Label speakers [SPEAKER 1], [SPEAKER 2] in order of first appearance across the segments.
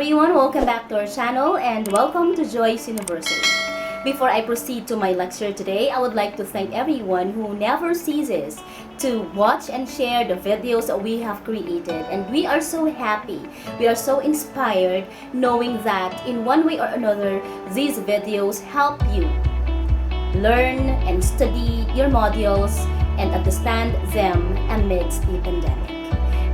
[SPEAKER 1] everyone, welcome back to our channel and welcome to Joie's University. Before I proceed to my lecture today, I would like to thank everyone who never ceases to watch and share the videos that we have created, and we are so happy, we are so inspired knowing that in one way or another, these videos help you learn and study your modules and understand them amidst the pandemic.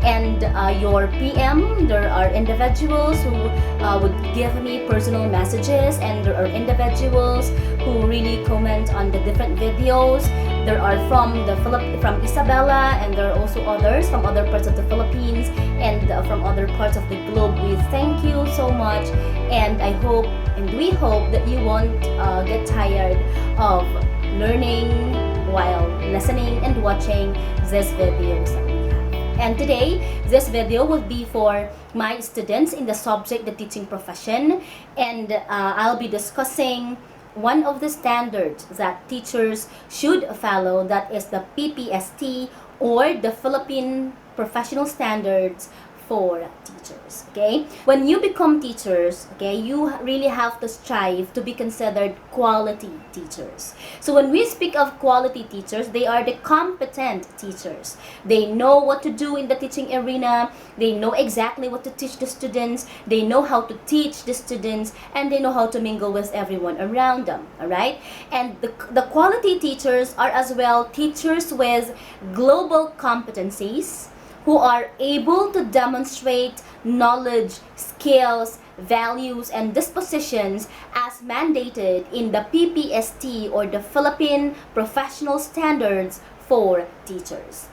[SPEAKER 1] And your PM, there are individuals who would give me personal messages, and there are individuals who really comment on the different videos. There are from Isabela, and there are also others from other parts of the Philippines and from other parts of the globe. We thank you so much, and I hope and we hope that you won't get tired of learning while listening and watching these videos. And today, this video will be for my students in the subject, the teaching profession, and I'll be discussing one of the standards that teachers should follow, that is the PPST, or the Philippine Professional Standards for teachers. Okay, when you become teachers, okay, you really have to strive to be considered quality teachers. So when we speak of quality teachers, they are the competent teachers. They know what to do in the teaching arena, they know exactly what to teach the students, they know how to teach the students, and they know how to mingle with everyone around them. All right, and the quality teachers are as well teachers with global competencies, who are able to demonstrate knowledge, skills, values, and dispositions as mandated in the PPST, or the Philippine Professional Standards for teachers.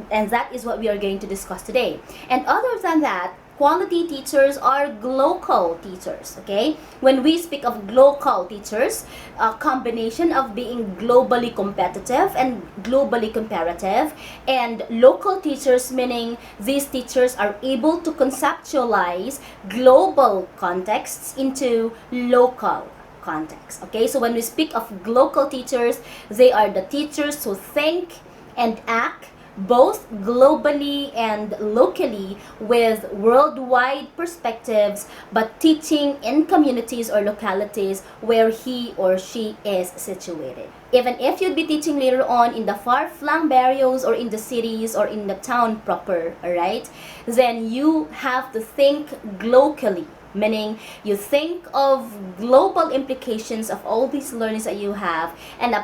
[SPEAKER 1] And that is what we are going to discuss today. And other than that, quality teachers are local teachers. Okay, when we speak of local teachers, a combination of being globally competitive and globally comparative, and local teachers meaning these teachers are able to conceptualize global contexts into local context. Okay, so when we speak of local teachers, they are the teachers who think and act both globally and locally with worldwide perspectives, but teaching in communities or localities where he or she is situated. Even if you'd be teaching later on in the far-flung barrios or in the cities or in the town proper, alright, then you have to think locally, meaning you think of global implications of all these learnings that you have, and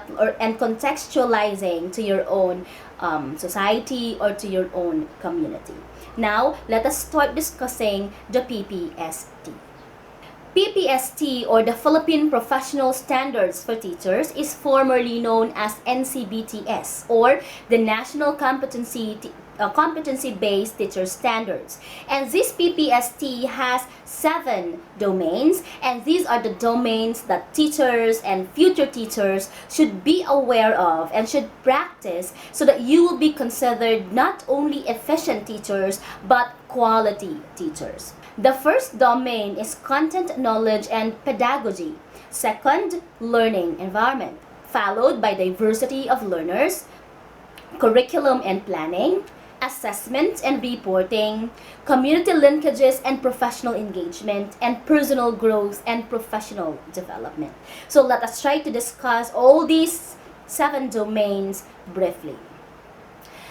[SPEAKER 1] contextualizing to your own society or to your own community. Now, let us start discussing the PPST. PPST, or the Philippine Professional Standards for Teachers, is formerly known as NCBTS, or the National Competency-Based Teacher Standards. And this PPST has 7 domains, and these are the domains that teachers and future teachers should be aware of and should practice, so that you will be considered not only efficient teachers but quality teachers. The first domain is content, knowledge, and pedagogy. Second, learning environment, followed by diversity of learners, curriculum and planning, assessment and reporting, community linkages and professional engagement, and personal growth and professional development. So let us try to discuss all these 7 domains briefly.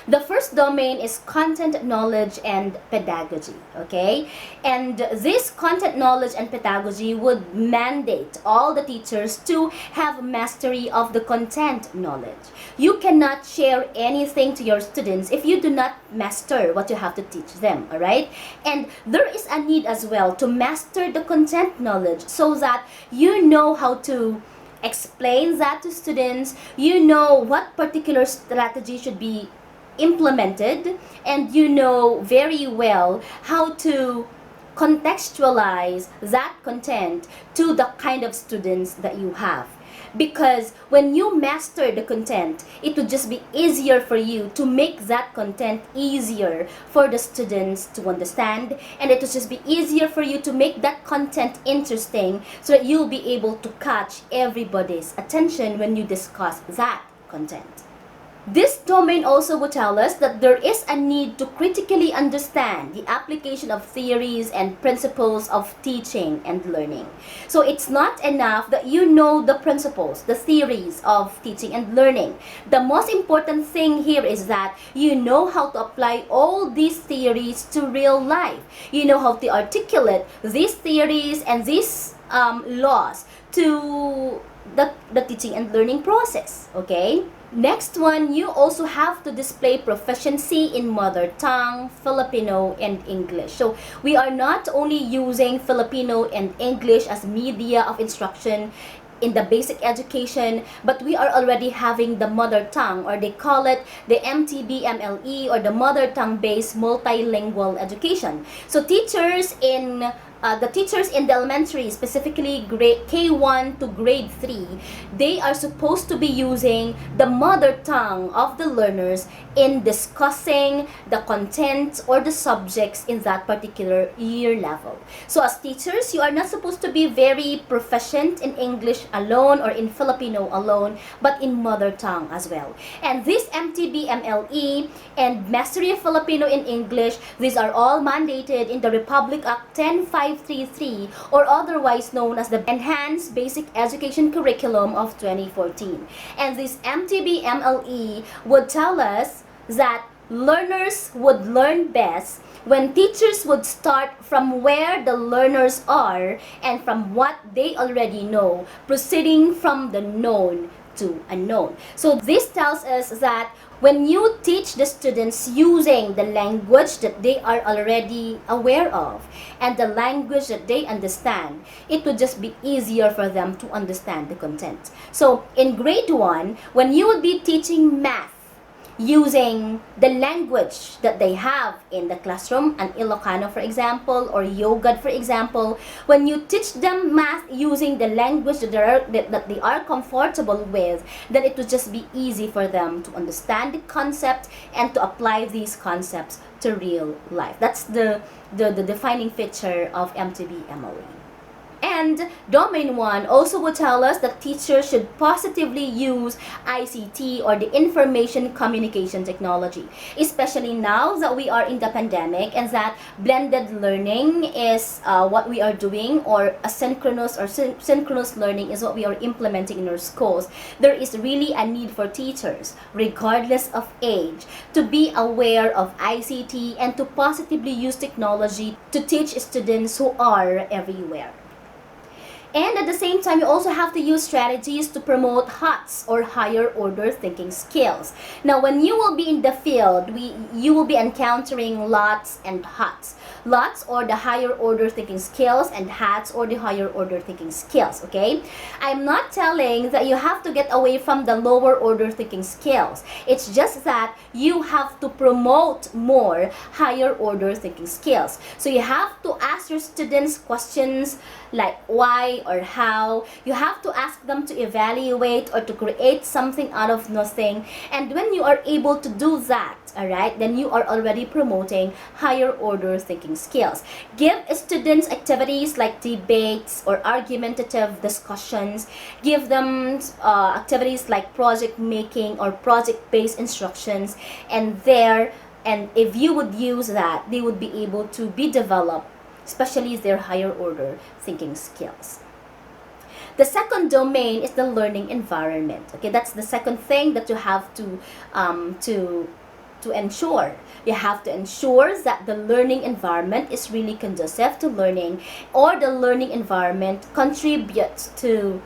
[SPEAKER 1] The first domain is content, knowledge, and pedagogy. Okay, and this content, knowledge, and pedagogy would mandate all the teachers to have mastery of the content knowledge. You cannot share anything to your students if you do not master what you have to teach them. All right, and there is a need as well to master the content knowledge, so that you know how to explain that to students, you know what particular strategy should be implemented, and you know very well how to contextualize that content to the kind of students that you have. Because when you master the content, it would just be easier for you to make that content easier for the students to understand, and it would just be easier for you to make that content interesting, so that you'll be able to catch everybody's attention when you discuss that content. This domain also would tell us that there is a need to critically understand the application of theories and principles of teaching and learning. So it's not enough that you know the principles, the theories of teaching and learning. The most important thing here is that you know how to apply all these theories to real life. You know how to articulate these theories and these laws to the teaching and learning process, okay? Next one, you also have to display proficiency in mother tongue, Filipino, and English. So we are not only using Filipino and English as media of instruction in the basic education, but we are already having the mother tongue, or they call it the MTBMLE, or the mother tongue based multilingual education. So the teachers in the elementary, specifically grade K1 to grade 3, they are supposed to be using the mother tongue of the learners in discussing the content or the subjects in that particular year level. So as teachers, you are not supposed to be very proficient in English alone or in Filipino alone, but in mother tongue as well. And this MTBMLE and Mastery of Filipino in English, these are all mandated in the Republic Act 10533, or otherwise known as the Enhanced Basic Education Curriculum of 2014. And this MTBMLE would tell us that learners would learn best when teachers would start from where the learners are and from what they already know, proceeding from the known to unknown. So this tells us that when you teach the students using the language that they are already aware of and the language that they understand, it would just be easier for them to understand the content. So in grade 1, when you would be teaching math using the language that they have in the classroom, an Ilocano for example, or Yogad for example, when you teach them math using the language that they are comfortable with, then it would just be easy for them to understand the concept and to apply these concepts to real life. That's the defining feature of MTB-MOE. And Domain 1 also would tell us that teachers should positively use ICT, or the information communication technology, especially now that we are in the pandemic and that blended learning is what we are doing, or asynchronous or synchronous learning is what we are implementing in our schools. There is really a need for teachers, regardless of age, to be aware of ICT and to positively use technology to teach students who are everywhere. And at the same time, you also have to use strategies to promote HOTS, or higher order thinking skills. Now, when you will be in the field, you will be encountering LOTS and HOTS. LOTS, or the higher order thinking skills, and HOTS, or the higher order thinking skills, okay? I'm not telling that you have to get away from the lower order thinking skills. It's just that you have to promote more higher order thinking skills. So you have to ask your students questions like why or how. You have to ask them to evaluate or to create something out of nothing. And when you are able to do that, alright, then you are already promoting higher order thinking skills. Give students activities like debates or argumentative discussions. Give them activities like project making or project-based instructions. And if you would use that, they would be able to be developed, especially their higher order thinking skills. The second domain is the learning environment. Okay, that's the second thing that you have to ensure. You have to ensure that the learning environment is really conducive to learning, or the learning environment contributes to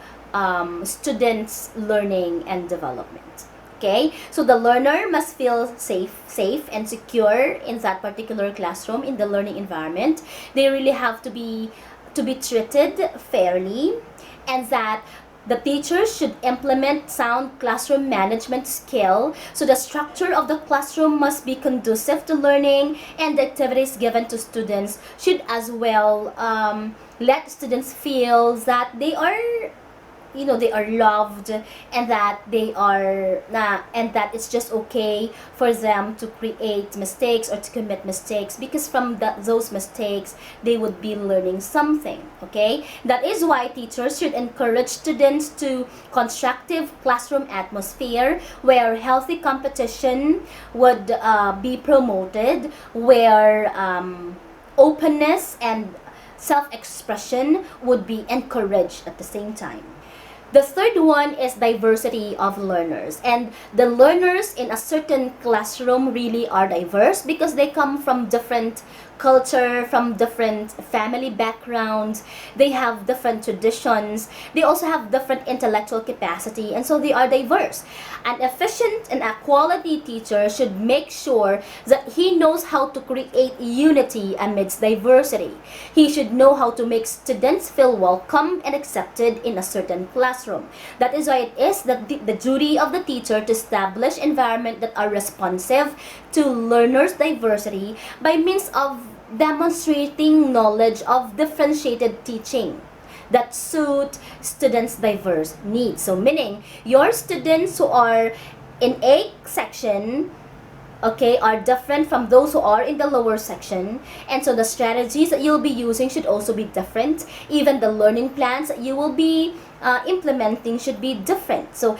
[SPEAKER 1] students' learning and development. Okay, so the learner must feel safe and secure in that particular classroom, in the learning environment. They really have to be treated fairly, and that the teachers should implement sound classroom management skill. So the structure of the classroom must be conducive to learning, and the activities given to students should as well let students feel that they are they are loved, and that and that it's just okay for them to create mistakes or to commit mistakes, because from those mistakes they would be learning something. Okay, that is why teachers should encourage students to constructive classroom atmosphere where healthy competition would be promoted, where openness and self-expression would be encouraged at the same time. The third one is diversity of learners. And the learners in a certain classroom really are diverse because they come from different culture, from different family backgrounds. They have different traditions. They also have different intellectual capacity, and so they are diverse. An efficient and a quality teacher should make sure that he knows how to create unity amidst diversity. He should know how to make students feel welcome and accepted in a certain classroom. That is why it is the duty of the teacher to establish environments that are responsive to learners' diversity by means of demonstrating knowledge of differentiated teaching that suit students' diverse needs. So meaning, your students who are in A section, okay, are different from those who are in the lower section, and so the strategies that you'll be using should also be different. Even the learning plans that you will be implementing should be different. So,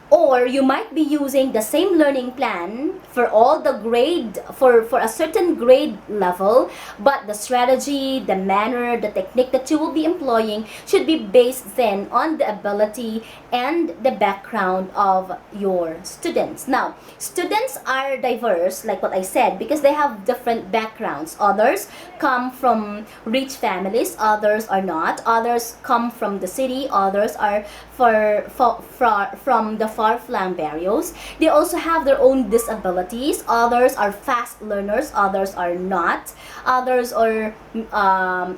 [SPEAKER 1] or you might be using the same learning plan for all the grade, for a certain grade level, but the strategy, the manner, the technique that you will be employing should be based then on the ability and the background of your students. Now, students are diverse, like what I said, because they have different backgrounds. Others come from rich families, others are not. Others come from the city, others are from the far-flung barrios. They also have their own disabilities. Others are fast learners, others are not. Others are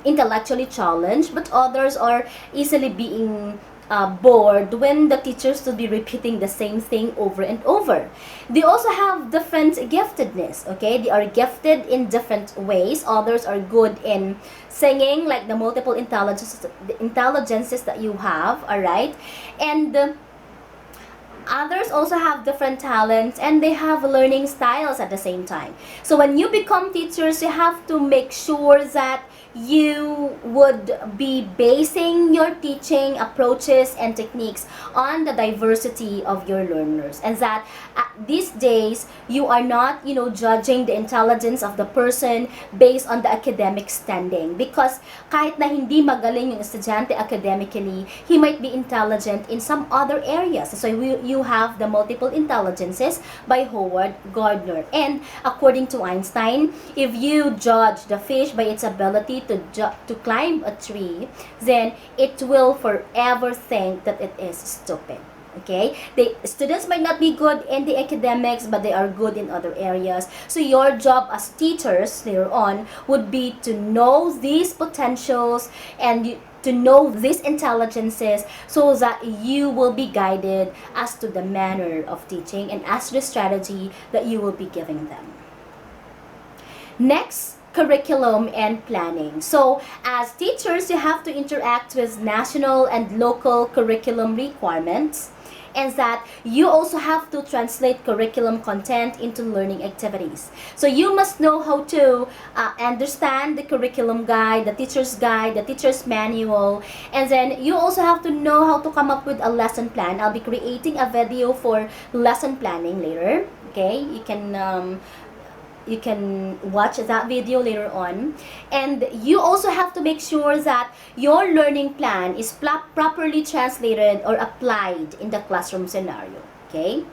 [SPEAKER 1] intellectually challenged, but others are easily being bored when the teachers will be repeating the same thing over and over. They also have different giftedness, okay? They are gifted in different ways. Others are good in singing, like the multiple intelligences that you have, all right? And others also have different talents, and they have learning styles at the same time. So when you become teachers, you have to make sure that you would be basing your teaching approaches and techniques on the diversity of your learners, and that these days you are not judging the intelligence of the person based on the academic standing, because kahit na hindi magaling yung estudyante academically, he might be intelligent in some other areas. So you have the multiple intelligences by Howard Gardner. And according to Einstein, if you judge the fish by its ability to climb a tree, then it will forever think that it is stupid. Okay, students might not be good in the academics, but they are good in other areas. So your job as teachers later on would be to know these potentials and to know these intelligences, so that you will be guided as to the manner of teaching and as to the strategy that you will be giving them. Next, curriculum and planning. So as teachers, you have to interact with national and local curriculum requirements, and that you also have to translate curriculum content into learning activities. So you must know how to understand the curriculum guide, the teacher's manual, and then you also have to know how to come up with a lesson plan. I'll be creating a video for lesson planning later. Okay, you can watch that video later on. And you also have to make sure that your learning plan is properly translated or applied in the classroom scenario. Okay?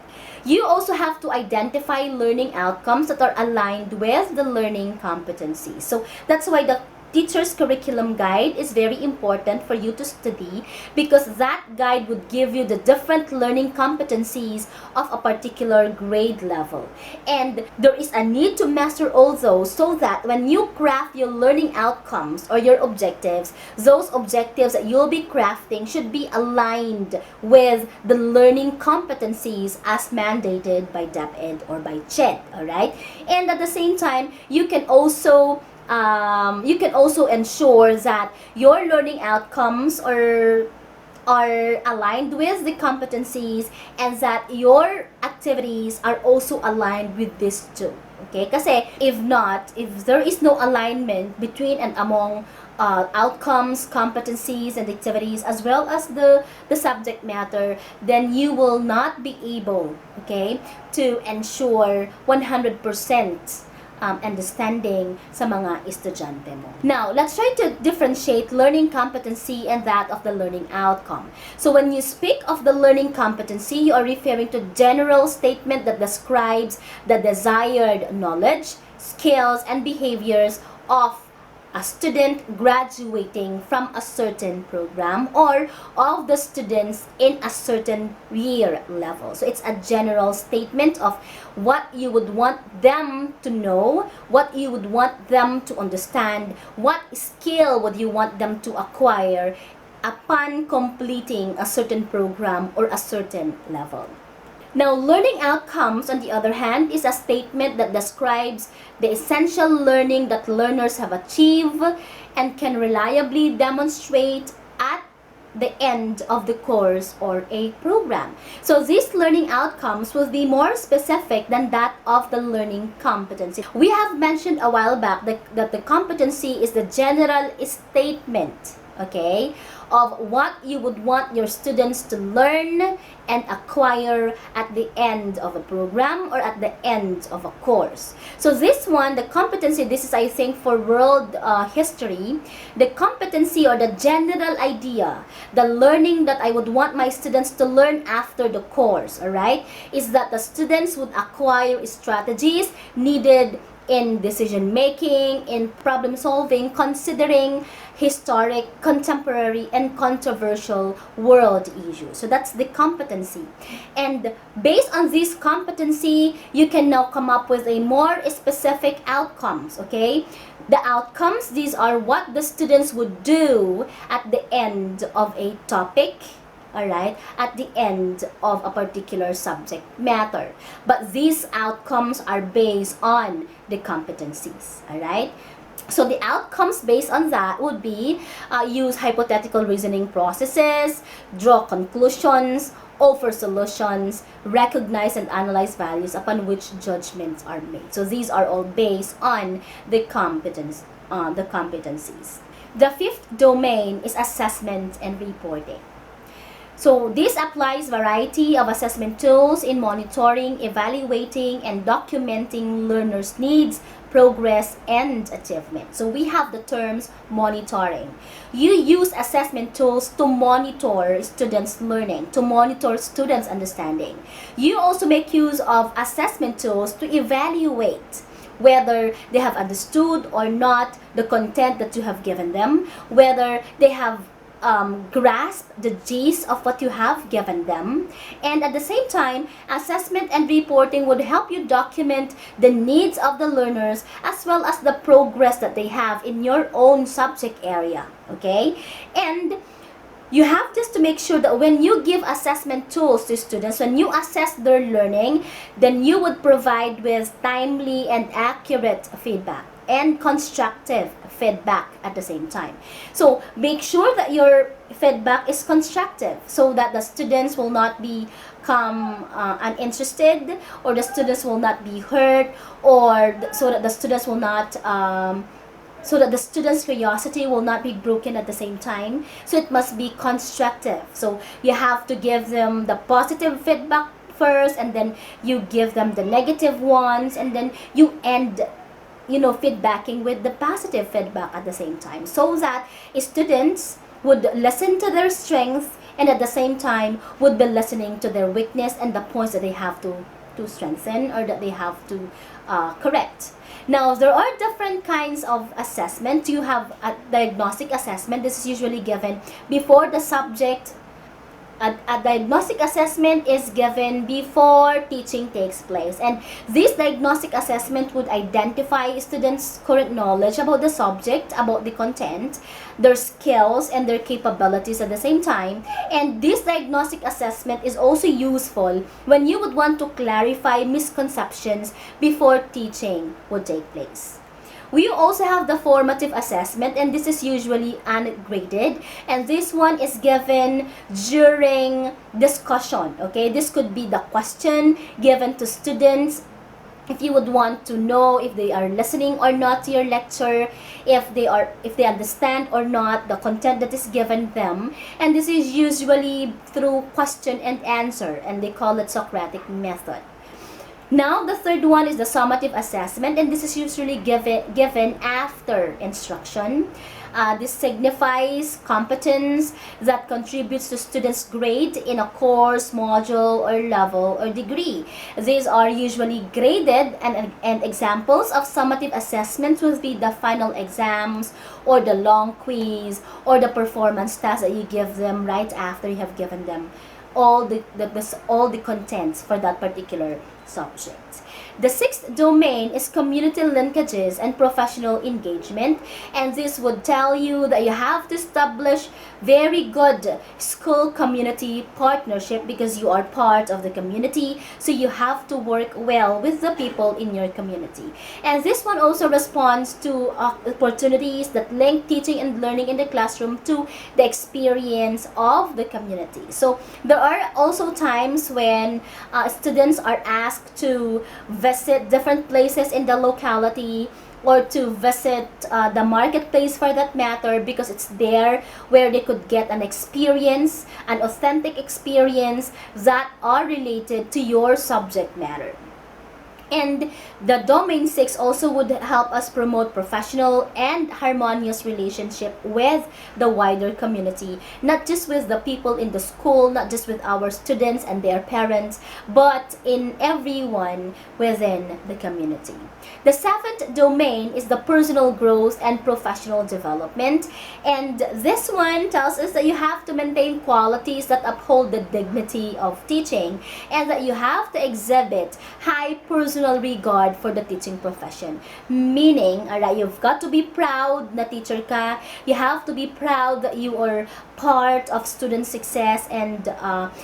[SPEAKER 1] You also have to identify learning outcomes that are aligned with the learning competency. So that's why the teacher's curriculum guide is very important for you to study, because that guide would give you the different learning competencies of a particular grade level. And there is a need to master all those, so that when you craft your learning outcomes or your objectives, those objectives that you'll be crafting should be aligned with the learning competencies as mandated by DepEd or by CHED, alright? And at the same time, you can also ensure that your learning outcomes or are aligned with the competencies and that your activities are also aligned with this too. Okay? Kasi if not, if there is no alignment between and among outcomes, competencies, and activities, as well as the subject matter, then you will not be able, okay, to ensure 100% understanding sa mga estudyante mo. Now, let's try to differentiate learning competency and that of the learning outcome. So when you speak of the learning competency, you are referring to general statement that describes the desired knowledge, skills, and behaviors of a student graduating from a certain program or of the students in a certain year level. So it's a general statement of what you would want them to know, what you would want them to understand, what skill would you want them to acquire upon completing a certain program or a certain level. Now, learning outcomes, on the other hand, is a statement that describes the essential learning that learners have achieved and can reliably demonstrate at the end of the course or a program. So these learning outcomes will be more specific than that of the learning competency. We have mentioned a while back that the competency is the general statement, okay, of what you would want your students to learn and acquire at the end of a program or at the end of a course. So this one, the competency, this is I think for world history, the competency or the general idea, the learning that I would want my students to learn after the course, alright, is that the students would acquire strategies needed in decision making, in problem solving, considering historic, contemporary, and controversial world issues. So that's the competency. And based on this competency, you can now come up with a more specific outcomes, okay? The outcomes, these are what the students would do at the end of a topic, alright, at the end of a particular subject matter. But these outcomes are based on the competencies, alright? So the outcomes based on that would be use hypothetical reasoning processes, draw conclusions, offer solutions, recognize and analyze values upon which judgments are made. So these are all based on the competencies. The fifth domain is assessment and reporting. So this applies variety of assessment tools in monitoring, evaluating, and documenting learners' needs, progress, and achievement. So we have the terms monitoring. You use assessment tools to monitor students' learning, to monitor students' understanding. You also make use of assessment tools to evaluate whether they have understood or not the content that you have given them, whether they have grasp the gist of what you have given them, and at the same time, assessment and reporting would help you document the needs of the learners as well as the progress that they have in your own subject area, okay? And you have just to make sure that when you give assessment tools to students, when you assess their learning, then you would provide with timely and accurate feedback and constructive feedback at the same time. So make sure that your feedback is constructive so that the students will not become uninterested, or the students will not be hurt, or so that the students will not so that the students' curiosity will not be broken at the same time. So it must be constructive. So you have to give them the positive feedback first, and then you give them the negative ones, and then you end feedbacking with the positive feedback at the same time, so that students would listen to their strengths and at the same time would be listening to their weakness and the points that they have to strengthen or that they have to correct. Now, there are different kinds of assessment. You have a diagnostic assessment. This is usually given before the subject. A diagnostic assessment is given before teaching takes place, and this diagnostic assessment would identify students' current knowledge about the subject, about the content, their skills, and their capabilities at the same time. And this diagnostic assessment is also useful when you would want to clarify misconceptions before teaching would take place. We also have the formative assessment, and this is usually ungraded, and this one is given during discussion. Okay, this could be the question given to students if you would want to know if they are listening or not to your lecture, if they understand or not the content that is given them. And this is usually through question and answer, and they call it Socratic method. Now, the third one is the summative assessment, and this is usually given after instruction. This signifies competence that contributes to students' grade in a course, module, or level, or degree. These are usually graded, and examples of summative assessments will be the final exams, or the long quiz, or the performance task that you give them right after you have given them all the contents for that particular subject. The sixth domain is community linkages and professional engagement, and this would tell you that you have to establish very good school community partnership because you are part of the community, so you have to work well with the people in your community. And this one also responds to opportunities that link teaching and learning in the classroom to the experience of the community. So there are also times when students are asked to visit different places in the locality, or to visit the marketplace for that matter, because it's there where they could get an experience, an authentic experience that are related to your subject matter. And the domain 6 also would help us promote professional and harmonious relationship with the wider community, not just with the people in the school, not just with our students and their parents, but in everyone within the community. The seventh domain is the personal growth and professional development, and this one tells us that you have to maintain qualities that uphold the dignity of teaching, and that you have to exhibit high personal regard for the teaching profession. Meaning, alright, you've got to be proud na teacher ka, you have to be proud that you are part of student success, and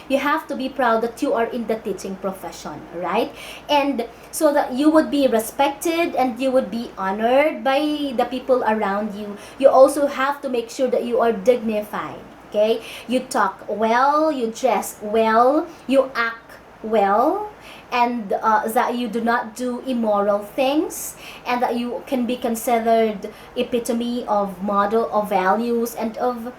[SPEAKER 1] you have to be proud that you are in the teaching profession, right? And so that you would be respected and you would be honored by the people around you. You also have to make sure that you are dignified, okay? You talk well, you dress well, you act well, and that you do not do immoral things, and that you can be considered epitome of model of values and of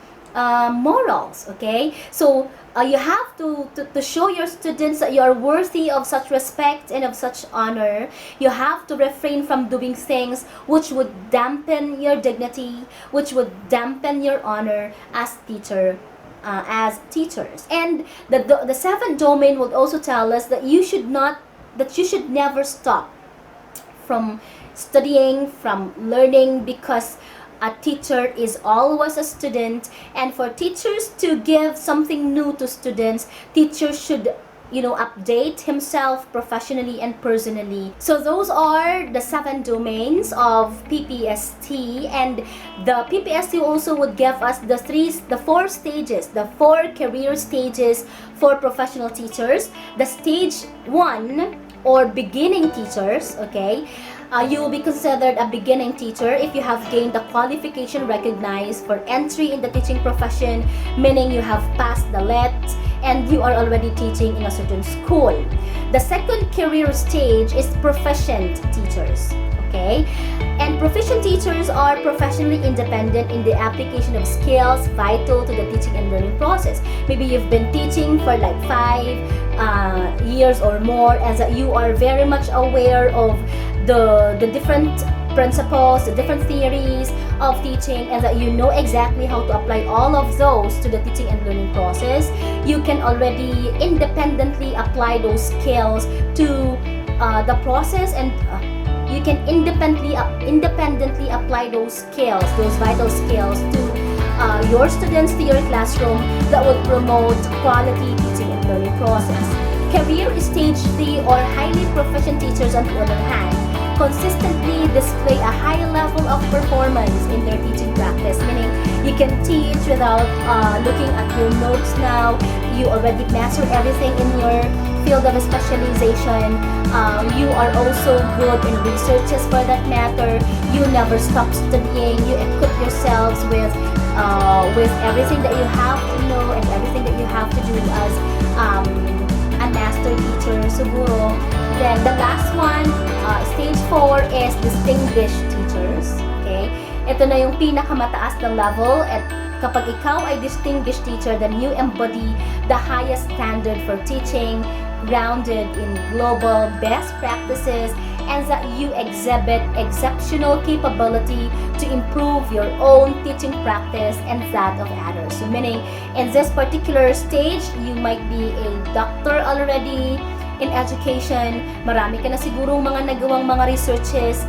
[SPEAKER 1] morals, okay? So you have to show your students that you are worthy of such respect and of such honor. You have to refrain from doing things which would dampen your dignity, which would dampen your honor as as teachers. And the seventh domain would also tell us that you should never stop from studying, from learning, because a teacher is always a student, and for teachers to give something new to students, teachers should update himself professionally and personally. So those are the 7 domains of PPST, and the PPST also would give us the 4 stages, the 4 career stages for professional teachers. The stage 1, or beginning teachers, okay? You will be considered a beginning teacher if you have gained the qualification recognized for entry in the teaching profession, meaning you have passed the LET and you are already teaching in a certain school. The second career stage is proficient teachers, okay? And proficient teachers are professionally independent in the application of skills vital to the teaching and learning process. Maybe you've been teaching for like 5 years or more, and that you are very much aware of the different principles, the different theories of teaching, and that you know exactly how to apply all of those to the teaching and learning process. You can already independently apply those skills to the process, and you can independently apply those skills, those vital skills, to your students, to your classroom, that would promote quality teaching and learning process. Career stage 3, or highly proficient teachers, on the other hand, consistently display a high level of performance in their teaching practice, meaning you can teach without looking at your notes now. You already master everything in your field of specialization. You are also good in researches for that matter. You never stop studying. You equip yourselves with everything that you have to know and everything that you have to do as a master teacher siguro. Then the last one, stage 4 is distinguished teachers. Okay? Ito na yung pinakamataas na level, at kapag ikaw ay distinguished teacher, then you embody the highest standard for teaching, grounded in global best practices, and that you exhibit exceptional capability to improve your own teaching practice and that of others. So meaning, in this particular stage, you might be a doctor already in education, marami ka na sigurong mga nagawang mga researches,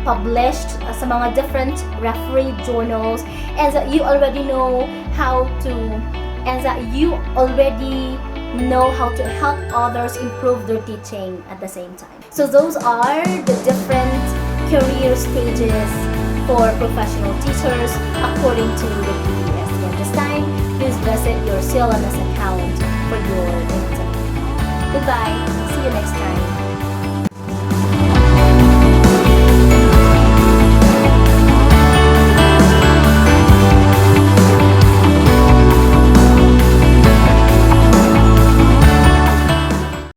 [SPEAKER 1] published sa mga different referee journals, and that you already know how to help others improve their teaching at the same time. So those are the different career stages for professional teachers according to the PPST. At this time, please visit your CLMS account for your intake. Goodbye. See you next time.